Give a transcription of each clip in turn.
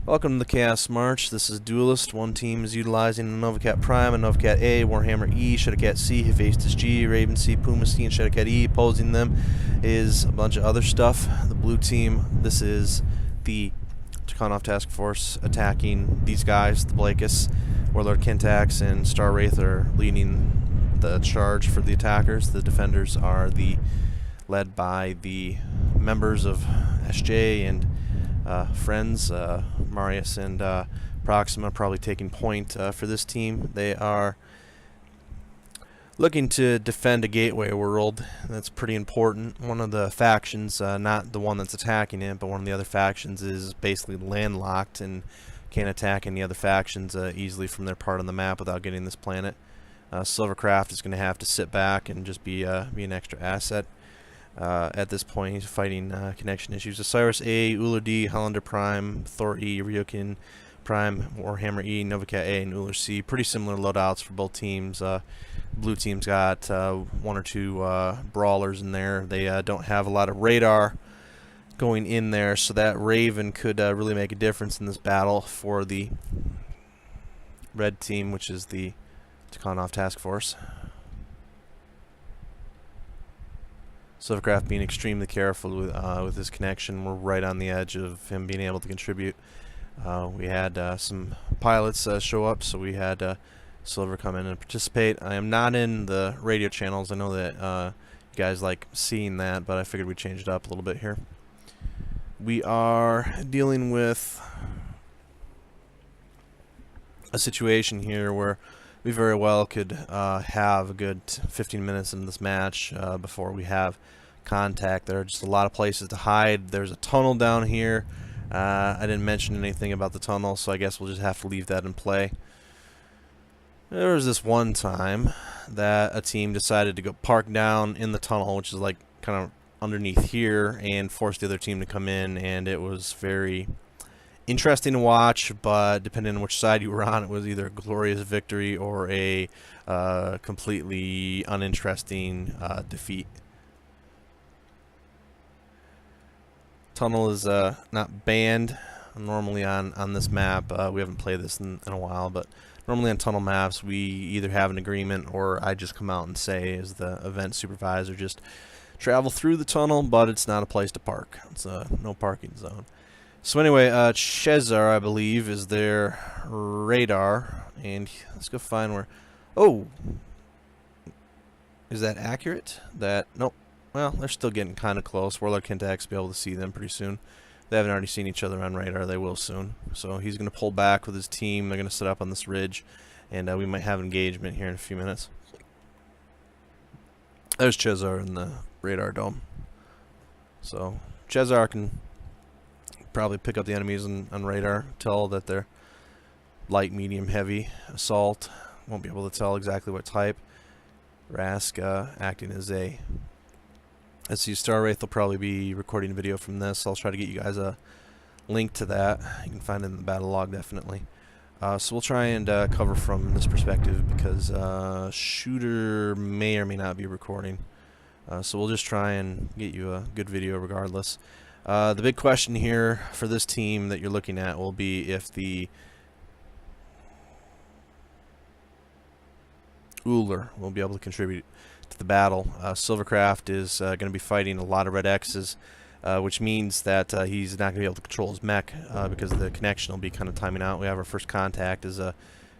Welcome to the Chaos March. This is Duelist. One team is utilizing a Novacat Prime, a Novacat A, Warhammer E, Shadowcat C, Hephaestus G, Raven C, Puma C, and Shadowcat E. Opposing them is a bunch of other stuff. The blue team, this is the Tikonov Task Force attacking these guys, the Blakis. Warlord Kintax and Star Wraith are leading the charge for the attackers. The defenders are led by the members of SJ and friends, Marius and Proxima, probably taking point for this team. They are looking to defend a gateway world. That's pretty important. One of the factions, not the one that's attacking it, but one of the other factions is basically landlocked and can't attack any other factions easily from their part on the map without getting this planet. Silvercraft is going to have to sit back and just be an extra asset. At this point, he's fighting connection issues. Osiris A, Uller D, Hollander Prime, Thor E, Ryokin Prime, Warhammer E, Novacat A, and Uller C. Pretty similar loadouts for both teams. Blue team's got one or two brawlers in there. They don't have a lot of radar going in there, so that Raven could really make a difference in this battle for the red team, which is the Tikonov Task Force. Silvercraft being extremely careful with his connection. We're right on the edge of him being able to contribute. We had some pilots show up, so we had Silver come in and participate. I am not in the radio channels. I know that you guys like seeing that, but I figured we'd change it up a little bit here. We are dealing with a situation here where we very well could have a good 15 minutes in this match before we have contact. There are just a lot of places to hide. There's a tunnel down here. I didn't mention anything about the tunnel, so I guess we'll just have to leave that in play. There was this one time that a team decided to go park down in the tunnel, which is like kind of underneath here, and force the other team to come in, and it was very interesting to watch, but depending on which side you were on, it was either a glorious victory or a completely uninteresting defeat. Tunnel is not banned normally on this map. We haven't played this in a while, but normally on tunnel maps we either have an agreement or I just come out and say, as the event supervisor, just travel through the tunnel, but it's not a place to park. It's a no parking zone. So anyway, Chezar, I believe, is their radar, and let's go find where. Oh, is that accurate? Nope. Well, they're still getting kind of close. Warlord Kintax will be able to see them pretty soon. They haven't already seen each other on radar. They will soon. So he's going to pull back with his team. They're going to set up on this ridge, and we might have engagement here in a few minutes. There's Chezar in the radar dome. So Chezar can probably pick up the enemies on radar, tell that they're light, medium, heavy, assault. Won't be able to tell exactly what type. Rask acting as a... Let's see, Star Wraith will probably be recording a video from this. I'll try to get you guys a link to that. You can find it in the battle log, definitely. So we'll try and cover from this perspective because Shooter may or may not be recording. So we'll just try and get you a good video regardless. The big question here for this team that you're looking at will be if the Uller will be able to contribute to the battle. Silvercraft is going to be fighting a lot of red X's, which means that he's not going to be able to control his mech because the connection will be kind of timing out. We have our first contact as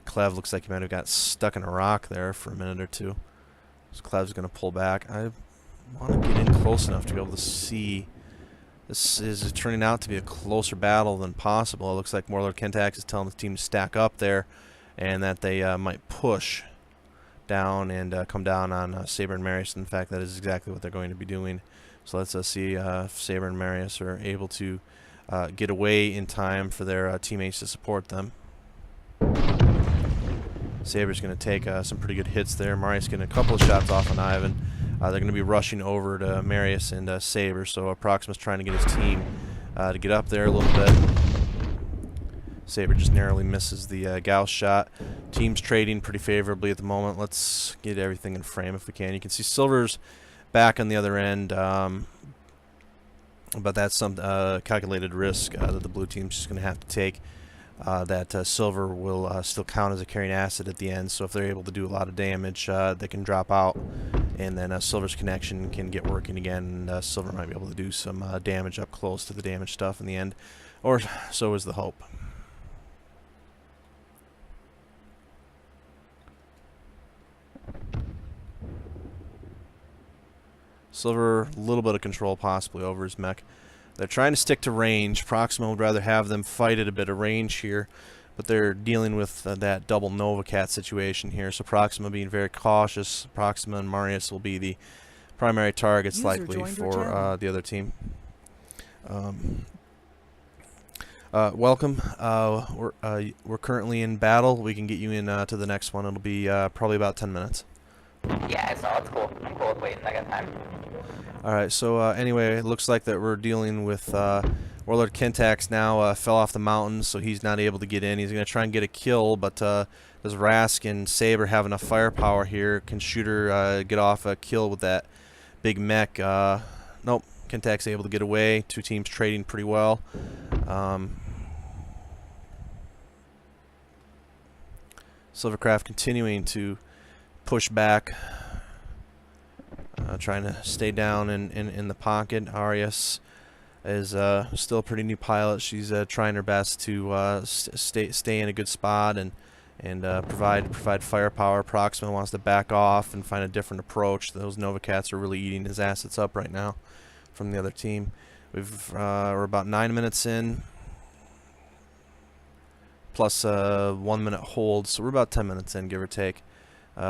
Clev looks like he might have got stuck in a rock there for a minute or two. So Clev's going to pull back. I want to get in close enough to be able to see. This is turning out to be a closer battle than possible. It looks like Warlord Kintax is telling the team to stack up there and that they might push down and come down on Saber and Marius. In fact, that is exactly what they're going to be doing. So let's see if Saber and Marius are able to get away in time for their teammates to support them. Saber's going to take some pretty good hits there. Marius getting a couple of shots off on Ivan. They're going to be rushing over to Marius and Saber, so Proxima's trying to get his team to get up there a little bit. Saber just narrowly misses the Gauss shot. Team's trading pretty favorably at the moment. Let's get everything in frame if we can. You can see Silver's back on the other end, but that's some calculated risk that the blue team's just going to have to take. that Silver will still count as a carrying asset at the end. So if they're able to do a lot of damage, they can drop out, and then Silver's connection can get working again, and Silver might be able to do some damage up close to the damage stuff in the end, or so is the hope. Silver, a little bit of control possibly over his mech. They're trying to stick to range. Proxima would rather have them fight at a bit of range here, but they're dealing with that double Nova Cat situation here. So Proxima being very cautious. Proxima and Marius will be the primary targets likely for the other team. Welcome. We're currently in battle. We can get you in to the next one. It'll be probably about 10 minutes. Yeah, it's cool. I'm cool with waiting. I got time. Alright, so anyway, it looks like that we're dealing with Warlord Kintax now fell off the mountain, so he's not able to get in. He's going to try and get a kill, but does Rask and Saber have enough firepower here? Can Shooter get off a kill with that big mech? Nope, Kintax able to get away. Two teams trading pretty well. Silvercraft continuing to push back. Trying to stay down in the pocket. Arias is still a pretty new pilot. She's trying her best to stay in a good spot and provide firepower. Proxima wants to back off and find a different approach. Those Nova Cats are really eating his assets up right now from the other team. We're about 9 minutes in, plus 1 minute hold, so we're about 10 minutes in, give or take.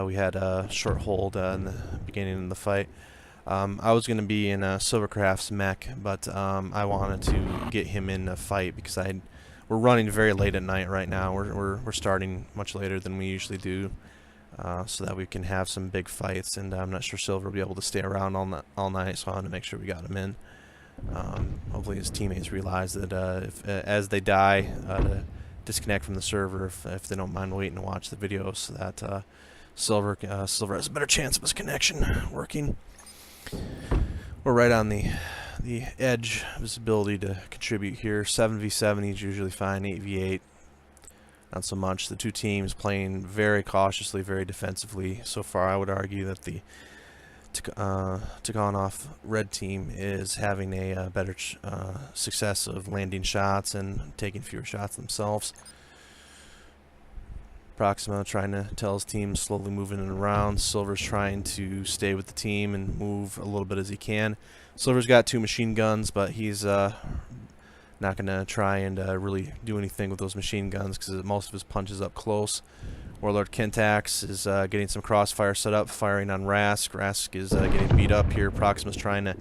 We had a short hold in the beginning of the fight. I was going to be in Silvercraft's mech, but I wanted to get him in a fight because we're running very late at night right now. We're starting much later than we usually do, so that we can have some big fights. And I'm not sure Silver will be able to stay around all night, so I wanted to make sure we got him in. Hopefully his teammates realize that as they die, to disconnect from the server if they don't mind waiting to watch the video, so that Silver has a better chance of his connection working. We're right on the edge of his ability to contribute here. 7v7 he's usually fine. 8v8 not so much. The two teams playing very cautiously, very defensively. So far I would argue that the Tikonov red team is having a better success of landing shots and taking fewer shots themselves. Proxima trying to tell his team slowly moving it around. Silver's trying to stay with the team and move a little bit as he can. Silver's got 2 machine guns, but he's not going to try and really do anything with those machine guns because most of his punches up close. Warlord Kintax is getting some crossfire set up, firing on Rask. Rask is getting beat up here. Proxima's trying to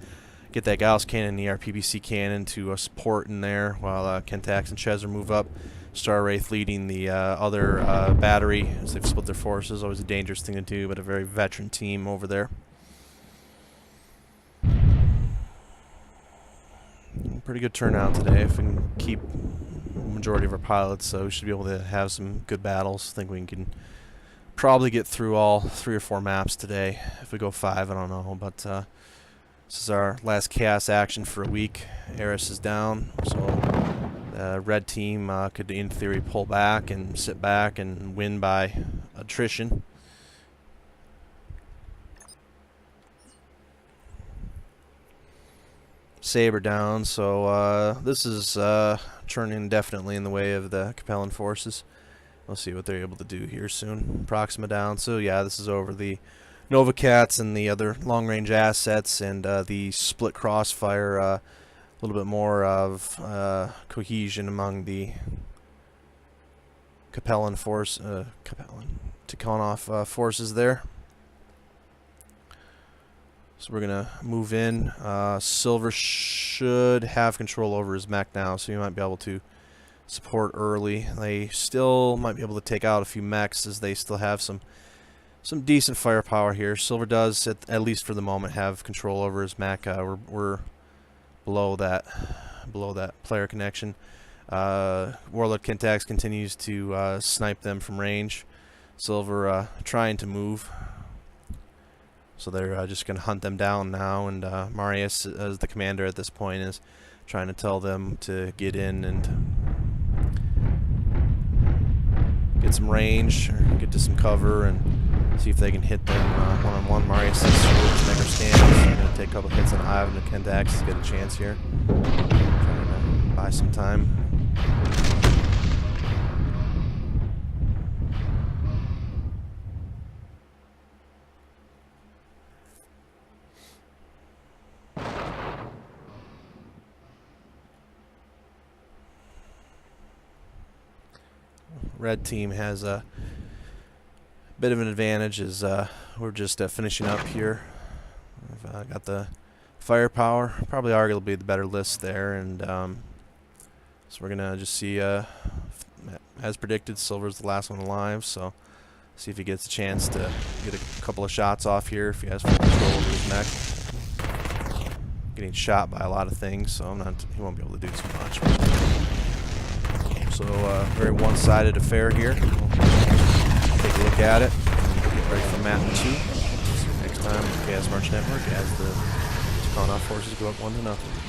get that Gauss cannon, the RPBC cannon, to support in there while Kintax and Chezzer move up. Star Wraith leading the other battery as they've split their forces. Always a dangerous thing to do, but a very veteran team over there. Pretty good turnout today. If we can keep the majority of our pilots, so we should be able to have some good battles. I think we can probably get through all 3 or 4 maps today. If we go 5, I don't know, but this is our last chaos action for a week. Eris is down, so red team could, in theory, pull back and sit back and win by attrition. Saber down, so this is turning definitely in the way of the Capellan forces. We'll see what they're able to do here soon. Proxima down, so yeah, this is over the Nova Cats and the other long-range assets, and the split crossfire. A little bit more of cohesion among the Capellan force, Tikonov forces there. So we're gonna move in. Silver should have control over his mech now, so he might be able to support early. They still might be able to take out a few mechs as they still have some decent firepower here. Silver does, at least for the moment, have control over his mech. We're below that player connection. Warlord Kintax continues to snipe them from range. Silver trying to move, so they're just going to hunt them down now, and Marius, as the commander at this point, is trying to tell them to get in and get some range, or get to some cover, and see if they can hit them one-on-one. Marius is Snecker stands. I'm going to take a couple hits on Ivan and Kendax to get a chance here. Trying to buy some time. Red team has a bit of an advantage as we're just finishing up here. I've got the firepower, probably arguably the better list there, and so we're gonna just see, as predicted, Silver's the last one alive, so see if he gets a chance to get a couple of shots off here if he has full control over his mech. Getting shot by a lot of things, so he won't be able to do too much. So very one-sided affair here. We'll take a look at it and get ready for map 2. See you next time on Chaos March Network as the Tikonov forces go up 1-0.